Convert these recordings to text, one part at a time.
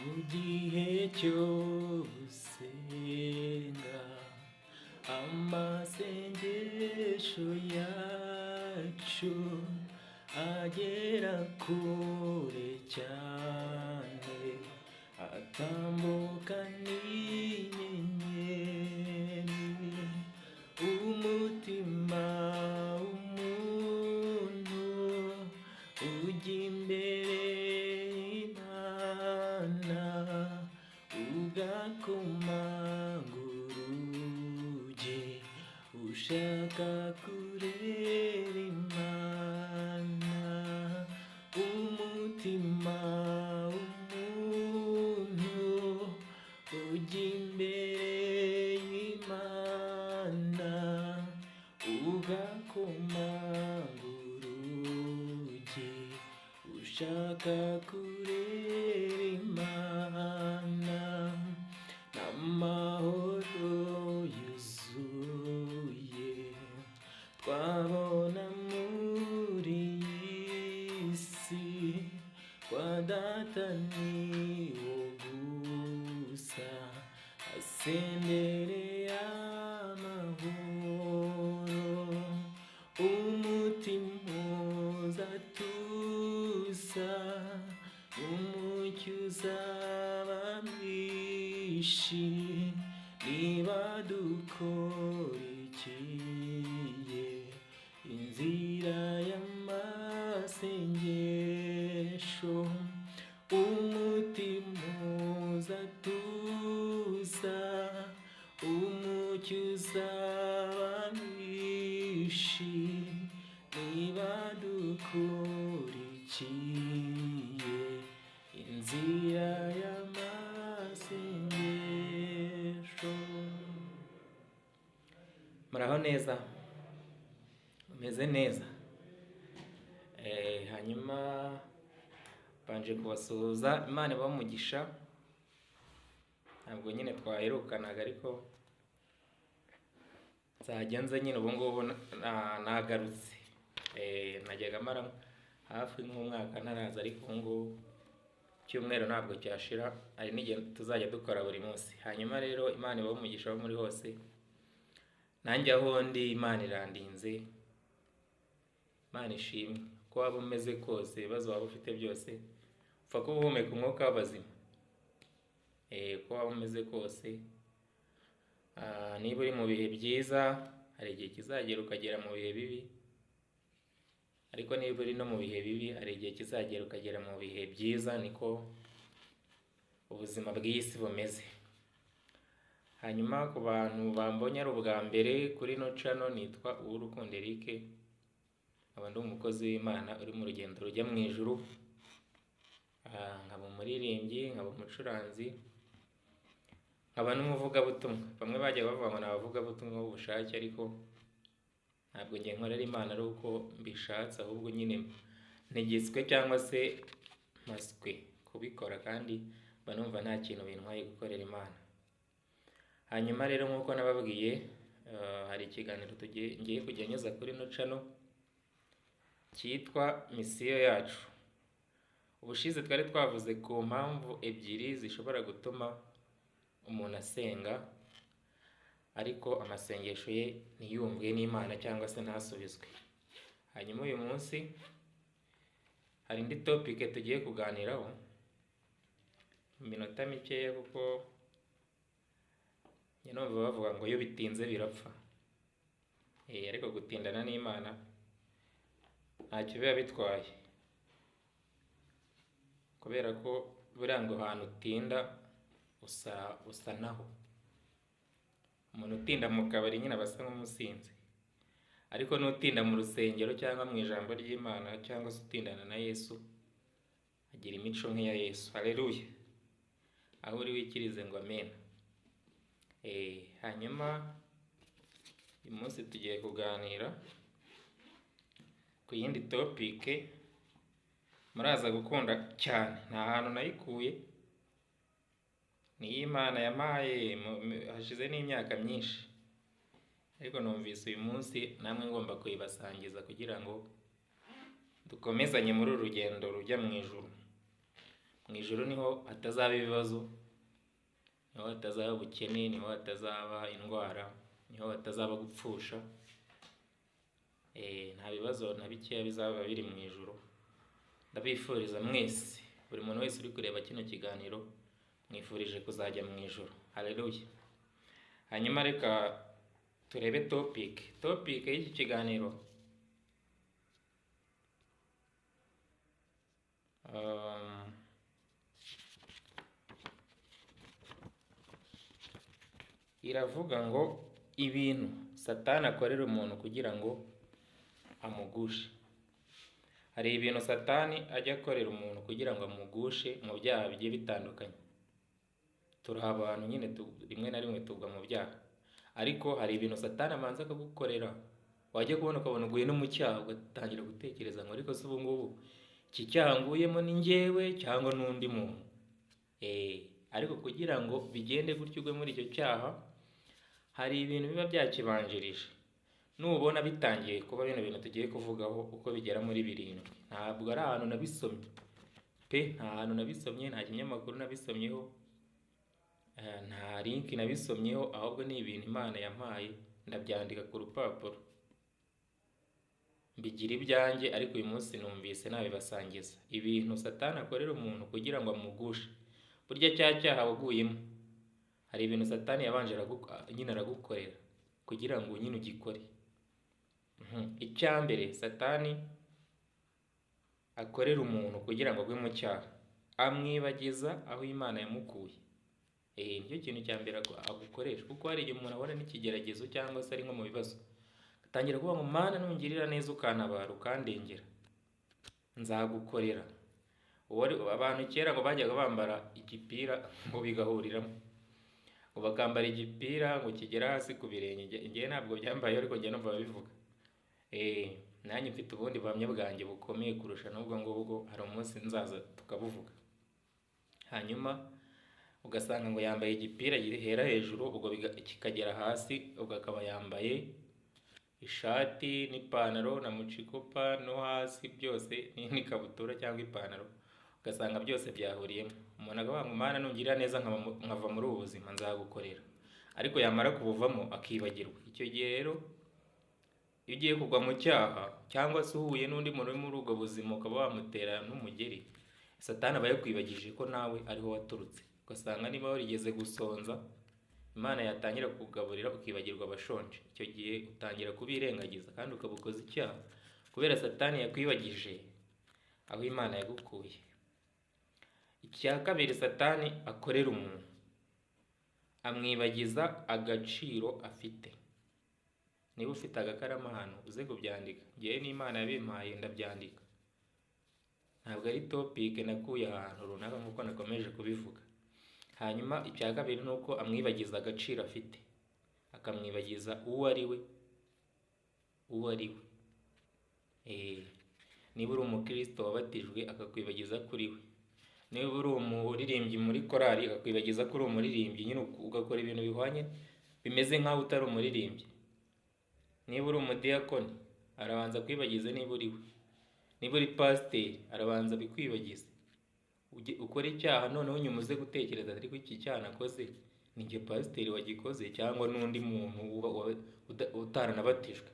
mu gihe cyose nga amasengesho yacu agera kure cyane, atambuka n'inyenyeri. Umutima w'umuntu ujya imbere y'Imana, ugakomanga urugi, ushaka kureba Imana. Umutima w'umuntu ujya imbere y'Imana, ugakomanga urugi, ushaka kureba Imana. N'amahoro yuzuye twabona muri iyi si, kwa Data niwo gusa asendereye amahoro. Umutima uzatuza, umucyo uzaba mwinshi, niba dukurikiye inzira y'amasengesho. Umutima uzatuza, umucyo uzaba mwinshi, niba dukurikiye inzira y'amasengesho. Muraho neza? Mumeze neza? Hanyuma banje kubasuhuza, Imana ibahe umugisha. Ntabwo nyine twaherukanaga, ariko nzajya nza nyine ubu ngubu nagarutse. Najyaga mara hafi nk'umwaka ntaraza, ariko ubu ngubu icyumweru ntabwo cyashira, hari n'igihe tuzajya dukora buri munsi. Hanyuma rero Imana ibahe umugisha aho muri hose. Nanjye aho ndi Imana irandinze, Imana ishimwe. Uko waba umeze kose, ibibazo waba ufite byose, upfa kuba uhumeka umwuka w'abazima. Uko waba umeze kose, niba uri mu bihe byiza, hari igihe kizagera ukagera mu bihe bibi, ariko niba uri no mu bihe bibi, hari igihe kizagera ukagera mu bihe byiza. Niko ubuzima bw'isi bumeze. Hanyuma ku bantu bambonye ari ubwa mbere kuri no channel, nitwa Uwurukundo Eric, nkaba ndi umukozi w'Imana uri mu rugendo rujya mu ijuru. Nkaba umuririmbyi, nkaba umucuranzi, nkaba n'umuvugabutumwa. Bamwe bajya bavuga ngo ni abavugabutumwa b'ubushake, ariko ntabwo njye nkorera Imana ari uko mbishatse, ahubwo nyine ntegetswe cyangwa se mpaswe kubikora, kandi mba numva nta kintu bintwaye gukorera Imana. Hanyuma rero nk'uko nababwiye, hari ikiganiro ngiye kujya nyuza kuri no channel cyitwa Misiyo Yacu. Ubushize twari twavuze ku mpamvu ebyiri zishobora gutuma umuntu asenga, ariko amasengesho ye ntiyumvwe n'Imana cyangwa se ntasubizwe. Hanyuma uyu munsi hari indi topic tugiye kuganiraho mu minota mikeya, kuko numva bavuga ngo iyo bitinze birapfa. Ariko gutindana n'Imana ntacyo biba bitwaye, kubera ko buriya ngo ahantu utinda usa naho. Umuntu utinda mu kabari nyine aba asa nk'umusinzi, ariko n'utinda mu rusengero cyangwa mu ijambo ry'Imana, cyangwa se utindana na Yesu, agira imico nk'iya Yesu. Haleluya! Aho uri wikirize ngo amen. Hanyuma uyu munsi tugiye kuganira ku yindi topic muraza gukunda cyane. Nta hantu nayikuye, ni Imana yampaye hashize n'imyaka myinshi, ariko numvise uyu munsi namwe ngomba kuyibasangiza kugira ngo dukomezanye muri uru rugendo rujya mu ijuru. Mu ijuru niho hatazaba ibibazo, niho hatazaba ubukene, niho hatazaba indwara, niho hatazaba gupfusha. Nta bibazo na bikeya bizaba biri mu ijuru. Ndabifuriza mwese, buri muntu wese uri kureba kino kiganiro, mwifurije kuzajya mu ijuru. Haleluya. Hanyuma reka turebe topic y'iki kiganiro. Iravuga ngo ibintu Satani akorera umuntu kugira ngo amugushe. Hari ibintu Satani ajya akorera umuntu kugira ngo amugushe mu byaha bigiye bitandukanye. Turi abantu nyine rimwe na rimwe tugwa mu byaha, ariko hari ibintu Satani amanza akagukorera, wajya kubona ukabona uguye no mu cyaha, ugatangira gutekereza ngo ariko se ubu ngubu iki cyaha nguyemo ni njyewe cyangwa n'undi muntu. Ariko kugira ngo bigende gutyo ugwe muri icyo cyaha, hari ibintu biba byakibanjirije. Nubona bitangiye kuba bino bintu tugiye kuvugaho uko bigera muri 7, ntabwo ari ahantu nabisomye nta hantu nabisomye, nta kinyamakuru nabisomyeho, nta link nabisomyeho, ahubwo ni ibintu Imana yampaye, ndabyandika ku rupapuro mbigira ibyanjye. Ariko uyu munsi numvise nabibasangiza ibintu Satani akorera umuntu kugira ngo amugushe. Burya cyaha waguyemo, hari ibintu Satani yabanje nyine aragukorera kugira ngo nyine ugikore. Icyambere Satani akorera umuntu kugira ngo agwe mu cyaha, amwibagiza aho Imana yamukuye. Nicyo kintu cya mbere agukoresha, kuko hari igihe umuntu abona n'ikigeragezo cyangwa se ari nko mu bibazo, atangira kuvuga ngo Mana nungirira neza ukantabara ukandengera, nzagukorera. Abantu kera ngo bajyaga bambara igipira ngo bigahuriramo, ngo bakambara igipira ngo kigera hasi ku birenge. Njyewe ntabwo byambayeho, ariko njye numva babivuga. Nanjye mfite ubundi buhamya bwanjye bukomeye kurusha n'ubwo ngubwo, hari umunsi nzaza tukabuvuga. Hanyuma ugasanga ngo yambaye igipira gihera hejuru, ubwo kikagera hasi, ubwo akaba yambaye ishati n'ipantaro na mucikopa no hasi byose n'ikabutura cyangwa ipantaro, ugasanga byose byahuriyemo. Umuntu akavuga ngo Mana nungirira neza nkava muri ubu buzima nzagukorera, ariko yamara kubuvamo akibagirwa. Icyo gihe rero iyo ugiye kugwa mu cyaha, cyangwa se uhuye n'undi muntu uri muri ubwo buzima ukaba wamutera n'umugeri, Satani aba yakwibagije ko nawe ariho waturutse. Ugasanga niba warigeze gusonza, Imana yatangira kukugaburira ukibagirwa abashonje. Icyo gihe utangira kubirengagiza kandi ukaba ukoze icyaha, kubera Satani yakwibagije aho Imana yagukuye. Icya kabiri Satani akorera umuntu, amwibagiza agaciro afite. Niba ufite agakaramu hano uze kubyandika, njyewe n'Imana yabimpaye ndabyandika, ntabwo ari topic nakuye ahantu runaka nk'uko nakomeje kubivuga. Hanyuma icya kabiri ni uko amwibagiza agaciro afite, akamwibagiza uwo ari we. Niba uri umukristo wabatijwe akakwibagiza kuri we, niba uri umuririmbyi muri korali akakwibagiza ko uri umuririmbyi, nyine ugakora ibintu bihwanye bimeze nk'aho utari umuririmbyi. Niba uri umudiyakoni arabanza kwibagiza niba uri we. Niba uri pasiteri arabanza bikwibagiza. Ukora icyaha noneho nyuma uze gutekereza ariko iki cyaha nakoze ni njye pasiteri wagikoze cyangwa n'undi muntu utaranabatijwe.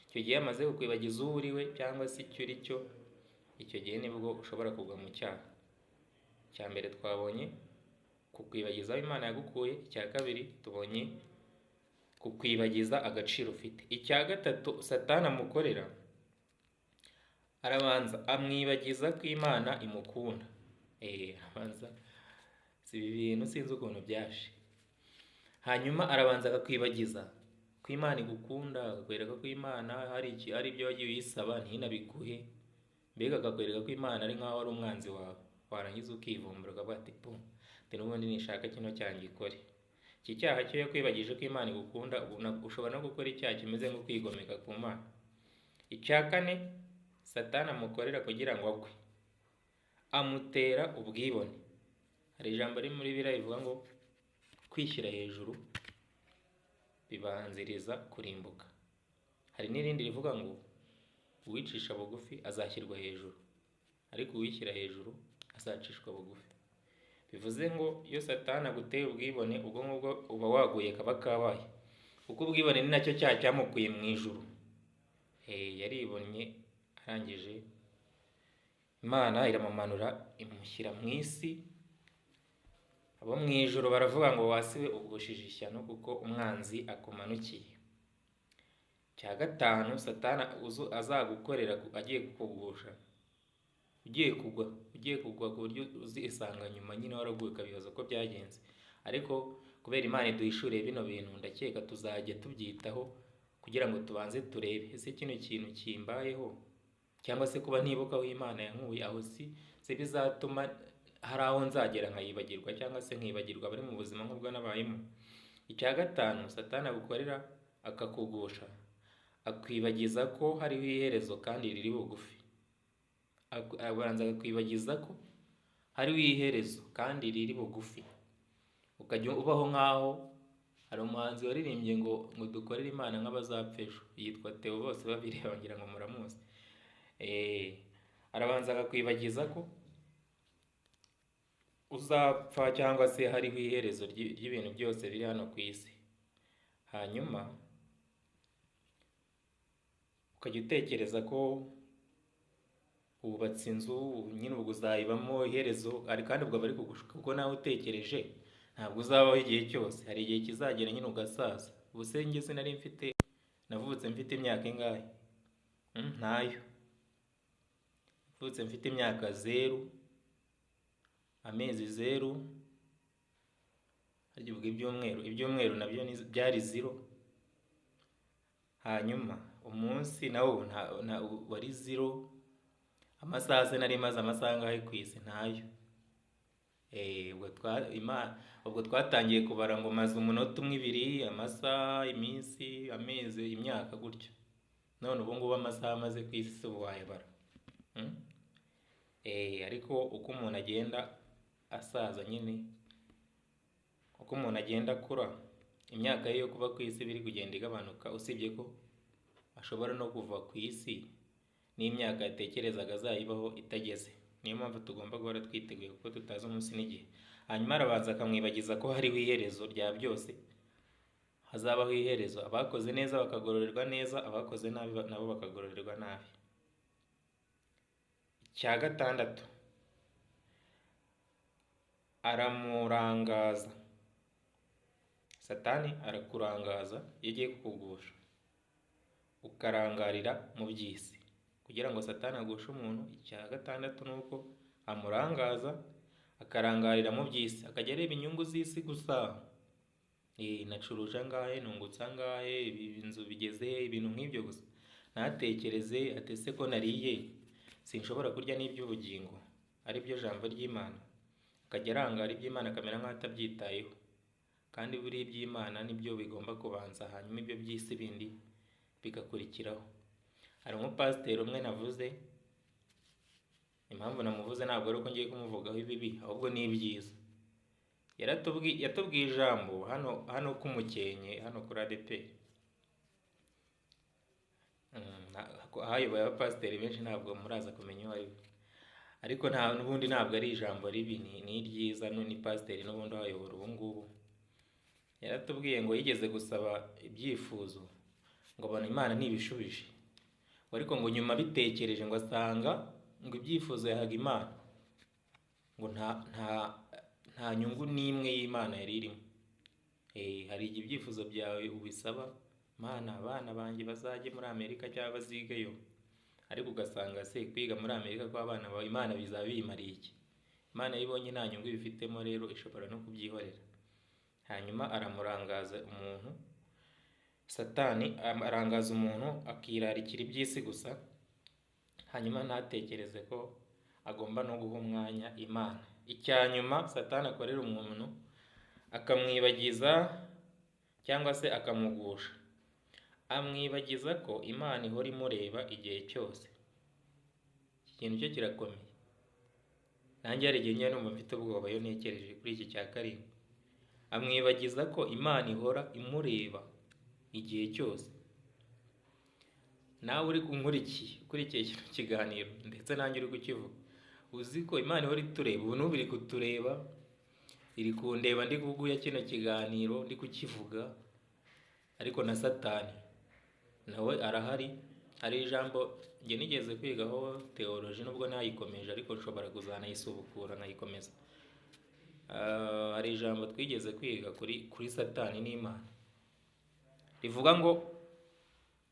Icyo gihe yamaze kukwibagiza uwo uri we cyangwa se icyo uri cyo, icyo gihe nibwo ushobora kugwa mu cyaha. Icya mbere twabonye kukwibagiza aho Imana yagukuye, icya kabiri tubonye kukwibagiza agaciro ufite. Icya gatatu Satani amukorera, arabanza amwibagiza ko Imana imukunda. Arabanza, si ibi bintu sinzi ukuntu byaje. Hanyuma arabanza akakwibagiza ko Imana igukunda, akakwereka ko Imana hari ibyo wagiye uyisaba ntinabiguhe, mbega akakwereka ko Imana ari nk'aho ari umwanzi wawe. Warangiza ukivumbura ukavuga ati n'ubundi nishaka kino cyanjye ikore. Iki cyaha cyo yakwibagije ko Imana igukunda, ushobora no gukora icyaha kimeze nko kwigomeka ku Mana. Icya kane Satani amukorera kugira ngo agwe, amutera ubwibone. Hari ijambo riri muri Bibiliya rivuga ngo kwishyira hejuru bibanziriza kurimbuka. Hari n'irindi rivuga ngo uwicisha bugufi azashyirwa hejuru, ariko uwishyira hejuru azacishwa bugufi. bivuze ngo iyo Satani aguteye ubwibone, ubwo ngubwo uba waguye kaba kabaye, kuko ubwibone ni nacyo cyaha cyamukuye mu ijuru. Yaribonye arangije Imana iramumanura imushyira mu isi. Abo mu ijuru baravuga ngo wasiwe ugushije ishyano kuko umwanzi akumanukiye. Cya gatanu Satani azagukorera agiye kukugusha, ugiye kugwa ku buryo uzisanga nyuma nyine waraguye ukabibaza ko byagenze. Ariko kubera Imana iduhishuriye bino bintu, ndakeka tuzajya tubyitaho kugira ngo tubanze turebe ese kino kintu kimbayeho, cyangwa se kuba ntibuka aho Imana yankuye, aho si bizatuma hari aho nzagera nkayibagirwa, cyangwa se nkibagirwa abari mu buzima nk'ubwo nabayemo. Icya gatanu Satani agukorera akakugusha, akwibagiza ko hariho iherezo kandi riri bugufi. Abanza akakwibagiza ko hariho iherezo kandi riri bugufi, ukajya ubaho nk'aho hari umuhanzi waririmbye ngo dukorere Imana nk'abazapfa ejo, yitwa Theo Bosebabireba, ngira ngo muramuzi. Arabanza akakwibagiza ko uzapfa cyangwa se hariho iherezo ry'ibintu byose biri hano ku isi. Hanyuma ukajya utekereza ko wubatse inzu nyine ubwo uzayibamo iherezo, kandi ubwo bari kugushuka, kuko nawe utekereje ntabwo uzabaho igihe cyose, hari igihe kizagera nyine ugasaza. Ubuse njye navutse mfite imyaka ingahe? Ntayo. Navutse mfite imyaka 0, amezi 0, harya ubwo ibyumweru nabyo byari 0. Hanyuma umunsi nawo wari 0, amasaha se nari maze amasaha angahe ku isi? Ntayo. Ubwo twatangiye kubara ngo maze umunota umwe, 2, amasaha, iminsi, amezi, imyaka gutyo. None ubu ngubu amasaha amaze ku isi ubu wayabara. Ariko uko umuntu agenda asaza nyine, uko umuntu agenda akura, imyaka ye yo kuba ku isi biri kugenda igabanuka, usibye ko ashobora no kuva ku isi n'imyaka yatekerezaga azayibaho itageze. Niyo mpamvu tugomba guhora twiteguye, kuko tutazi umunsi n'igihe. Hanyuma arabanza akamwibagiza ko hariho iherezo rya byose, hazabaho iherezo, abakoze neza bakagororerwa neza, abakoze nabi nabo bakagororerwa nabi. Icya gatandatu aramurangaza. Satani arakurangaza iyo agiye kukugusha, ukarangarira mu by'isi. Kugira ngo Satani agushe umuntu, icya gatandatu ni uko amurangaza akarangarira mu by'isi, akajya areba inyungu z'isi gusa. Nacuruje angahe, nungutse angahe, inzu bigeze he, ibintu nk'ibyo gusa. Ntatekereze ati ese ko nariye sinshobora kurya n'iby'ubugingo ari byo jambo ry'Imana. Akajya arangara iby'Imana akamera nk'aho atabyitayeho, kandi buriya iby'Imana nibyo bigomba kubanza, hanyuma ibyo by'isi bindi bigakurikiraho. Hari umupasiteri umwe navuze, impamvu namuvuze ntabwo ari uko ngiye kumuvugaho ibibi, ahubwo ni ibyiza. Yatubwiye ijambo hano k'Umukenke, hano kuri ADEPR. Hayoboye abapasiteri benshi, ntabwo muraza kumenya uwo ari we, ariko n'ubundi ntabwo ari ijambo ribi, ni ryiza. Ni pasiteri n'ubundi wayobora ubu ngubu. Yaratubwiye ngo yigeze gusaba ibyifuzo, ngo abona Imana ntibishubije, ariko ngo nyuma bitekereje ngo asanga ngo ibyifuzo yahaga Imana ngo nta nyungu n'imwe y'Imana yari irimo. Hari igihe ibyifuzo byawe ubisaba Imana, abana banjye bazajye muri Amerika cyangwa bazigeyo, ariko ugasanga se kwiga muri Amerika kw'abana bawe Imana bizaba biyimariye iki? Imana yibonye nta nyungu bifitemo, rero ishobora no kubyihorera. Hanyuma aramurangaza umuntu. Satani arangaza umuntu akirarikira iby'isi gusa, hanyuma ntatekereze ko agomba no guha umwanya Imana. Icya nyuma Satani akorera umuntu, akamwibagiza cyangwa se akamugusha, amwibagiza ko Imana ihora imureba igihe cyose. Iki kintu cyo kirakomeye. Nanjye hari igihe njya numva mfite ubwoba iyo ntekereje kuri iki cya karindwi. Amwibagiza ko Imana ihora imureba igihe cyose. Nawe uri kunkurikiye kuri iki kiganiro, ndetse nanjye uri kukivuga, uzi ko Imana ihora itureba. Ubu n'ubu iri kutureba, iri kundeba ndi kuguya kino kiganiro ndi kukivuga, ariko na Satani nawe arahari. Hari ijambo njye nigeze kwigaho theology, nubwo nayikomeje ariko nshobora kuzanayisubukura nkayikomeza. Hari ijambo twigeze kwiga kuri Satani n'Imana, rivuga ngo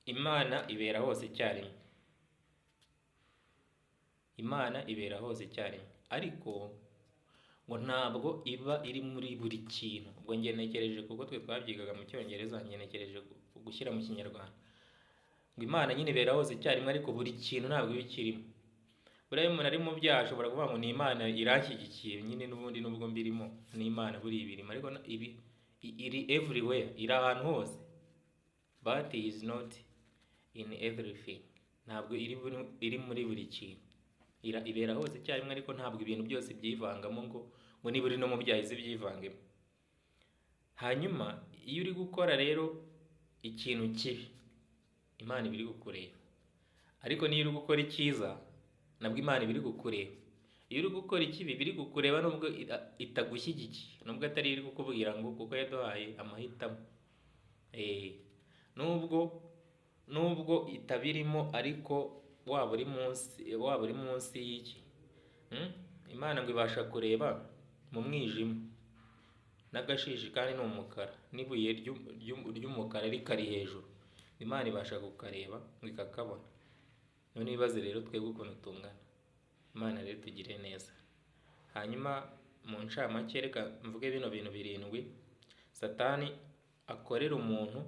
Imana ibera hose icyarimwe. Imana ibera hose icyarimwe, ariko ngo ntabwo iba iri muri buri kintu. Ubwo njye nekereje, kuko twe twabyigaga mu Cyongereza, njye nekereje gushyira mu Kinyarwanda ngo Imana nyine ibera hose icyarimwe, ariko buri kintu ntabwo iba ikirimo. Buriya iyo umuntu ari mu byaha ashobora kuvuga ngo ni Imana iranshyigikiye nyine, n'ubundi nubwo mbirimo ni Imana buri ibirimo, ariko iri everywhere, iri ahantu hose, but is not in everything. Ntabwo iri muri buri kintu, ibera hose icyarimwe, ariko ntabwo ibintu byose byivangamo ngo niba uri no mu byaha izi byivangemo. Hanyuma iyo uri gukora rero ikintu kibi, Imana iba iri kukureba, ariko niyo uri gukora icyiza nabwo Imana iba iri kukureba. Iyo uri gukora ikibi biri kukureba, nubwo itagushyigikiye, nubwo atari iri kukubwira ngo kuko yaduhaye amahitamo, nubwo itabirimo, ariko waba uri munsi y'iki, Imana ngo ibasha kureba mu mwijima n'agashishi, kandi ni umukara, n'ibuye ry'umukara rikari hejuru, Imana ibasha kukareba ngo ikakabona. None ibibazo rero twebwe ukuntu tungana, Imana rero tugire neza. Hanyuma mu ncamake reka mvuge bino bintu 7 Satani akorera umuntu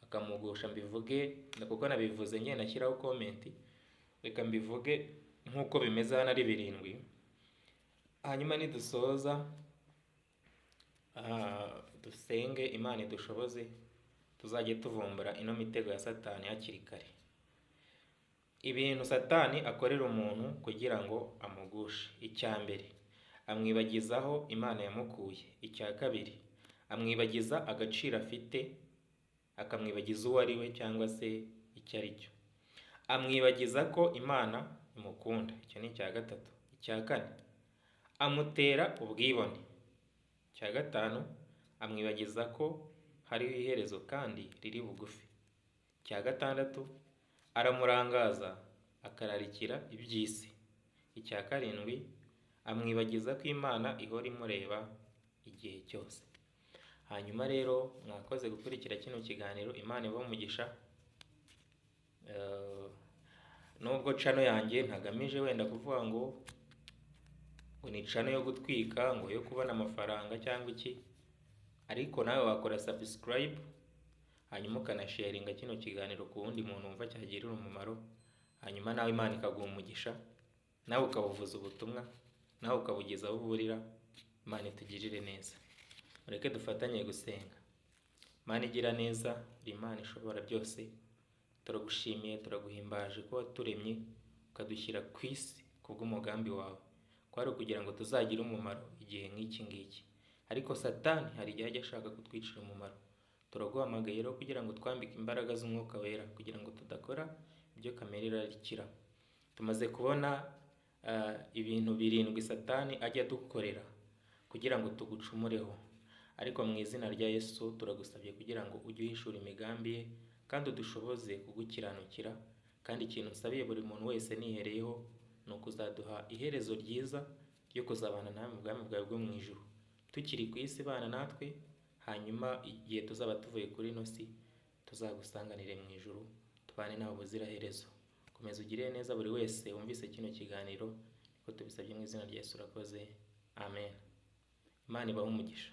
akamugusha. Mbivuge kuko nabivuze nyine, nashyiraho comment, reka mbivuge nk'uko bimeze hano ari 7. Hanyuma nidusoza dusenge Imana idushoboze, tuzajye tuvumbura ino mitego ya Satani hakiri kare. Ibintu Satani akorera umuntu kugira ngo amugushe: icya mbere, amwibagizaho Imana yamukuye. Icya kabiri, amwibagiza agaciro afite, akamwibagiza uwo ari we cyangwa se icyo ari cyo. Amwibagiza ko Imana imukunda. Icyo ni icya gatatu. Icya kane, amutera ubwibone. Icya gatanu, amwibagiza ko hariho iherezo kandi riri bugufi. Icya gatandatu, aramurangaza akararikira iby'isi. Icya karindwi, amwibagiza ko Imana ihora imureba igihe cyose. Hanyuma rero mwakoze gukurikira kino kiganiro, Imana ibahe umugisha. Nubwo channel yanjye ntagamije wenda kuvuga ngo ni channel yo gutwika, ngo yo kubona amafaranga cyangwa iki, ariko nawe wakora subscribe, hanyuma ukanasharinga kino kiganiro ku wundi muntu wumva cyagirira umumaro. Hanyuma nawe Imana ikaguha umugisha, nawe ukabuvuza ubutumwa, nawe ukabugeza aho uburira. Imana itugirire neza. Mureke dufatanye gusenga. Imana igira neza, uri Imana ishobora byose. Turagushimiye, turaguhimbaje ko waturemye ukadushyira ku isi kubw'umugambi wawe, kwari kugira ngo tuzagire umumaro igihe nk'iki ngiki. Ariko Satani hari igihe ajya ashaka kutwicira umumaro. Turaguhamagaye rero kugira ngo twambike imbaraga z'Umwuka Wera, kugira ngo tudakora ibyo kamere irarikira. Tumaze kubona ibintu 7 Satani ajya dukorera kugira ngo tugucumureho, ariko mu izina rya Yesu turagusabye kugira ngo ujye uhishura imigambi ye, kandi udushoboze kugukiranukira. Kandi ikintu usabiye buri muntu wese nihereyeho ni ukuzaduha iherezo ryiza ryo kuzabana nawe mu bwami bwawe bwo mu ijuru, tukiri ku isi bana natwe. Hanyuma igihe tuzaba tuvuye kuri ino si, tuzagusanganire mu ijuru, tubane nawe ubuziraherezo. Komeza ugire neza buri wese wumvise kino kiganiro, ko tubisabye mu izina rya Yesu. Urakoze. Amen. Imana ibahe umugisha.